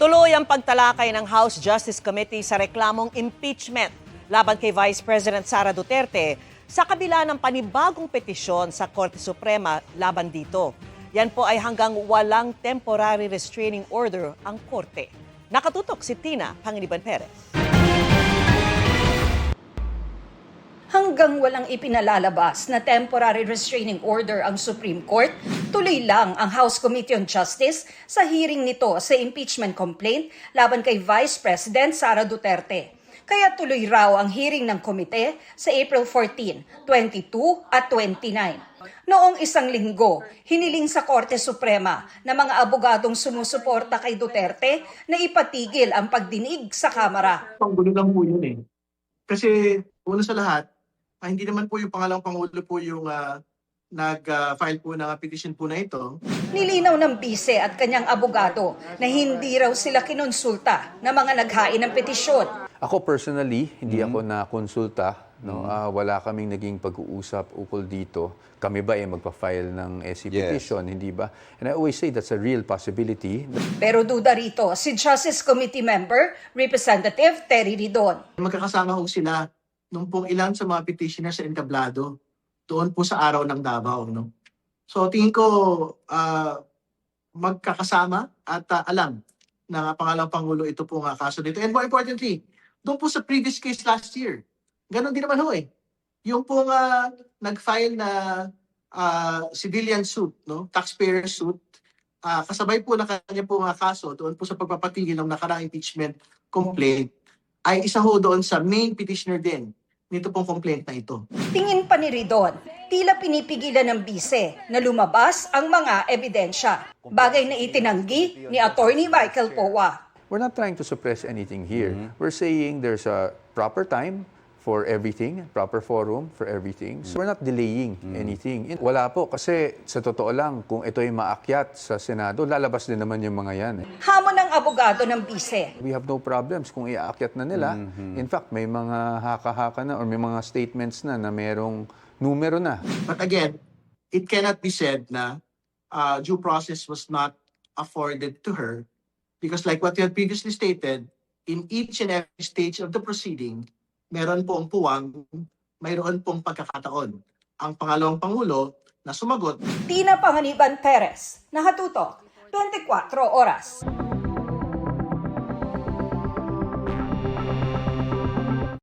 Tuloy ang pagtalakay ng House Justice Committee sa reklamong impeachment laban kay Vice President Sara Duterte sa kabila ng panibagong petisyon sa Korte Suprema laban dito. Yan po ay hanggang walang temporary restraining order ang Korte. Nakatutok si Tina Pangiliban Perez. Hanggang walang ipinalalabas na temporary restraining order ang Supreme Court, tuloy lang ang House Committee on Justice sa hearing nito sa impeachment complaint laban kay Vice President Sara Duterte. Kaya tuloy raw ang hearing ng komite sa April 14, 22 at 29. Noong isang linggo, hiniling sa Korte Suprema na mga abogadong sumusuporta kay Duterte na ipatigil ang pagdinig sa Kamara. Panggulo lang po yun eh. Kasi una sa lahat, hindi naman po yung pangalawang Pangulo po yung nag-file po ng petition po na ito. Nilinaw ng bise at kanyang abogado na hindi raw sila kinonsulta ng mga naghain ng petisyon. Ako personally, hindi ako na-konsulta. No? Wala kaming naging pag-uusap ukol dito. Kami ba magpa-file ng SC petition, hindi ba? And I always say that's a real possibility. Pero duda rito si Justice Committee member, Representative Terry Ridon. Magkakasama ho sila nung pong ilan sa mga petitioners sa entablado doon po sa araw ng Davao. No? So tingin ko magkakasama at alam na pangalawang Pangulo ito po nga kaso dito. And more importantly, doon po sa previous case last year, ganon din naman ho eh. Yung po nga nag-file na civilian suit, no? Taxpayer suit, kasabay po na kanya po nga kaso doon po sa pagpapatigil ng nakaraang impeachment complaint, ay isa ho doon sa main petitioner din nito pong complaint na ito. Tingin pa ni Ridon, tila pinipigilan ng bise na lumabas ang mga ebidensya. Bagay na itinanggi ni Attorney Michael Powa. We're not trying to suppress anything here. We're saying there's a proper time for everything, proper forum for everything. So we're not delaying anything. Wala po, kasi sa totoo lang, kung ito ay maakyat sa Senado, lalabas din naman yung mga yan. Hamon ng abogado ng bise. We have no problems kung iaakyat na nila. In fact, may mga haka-haka na or may mga statements na merong numero na. But again, it cannot be said na due process was not afforded to her because like what you had previously stated, in each and every stage of the proceeding, meron pong puwang, mayroon pong pagkakataon. Ang pangalawang Pangulo na sumagot. Tina Pangiliban Perez, nakatutok, 24 oras.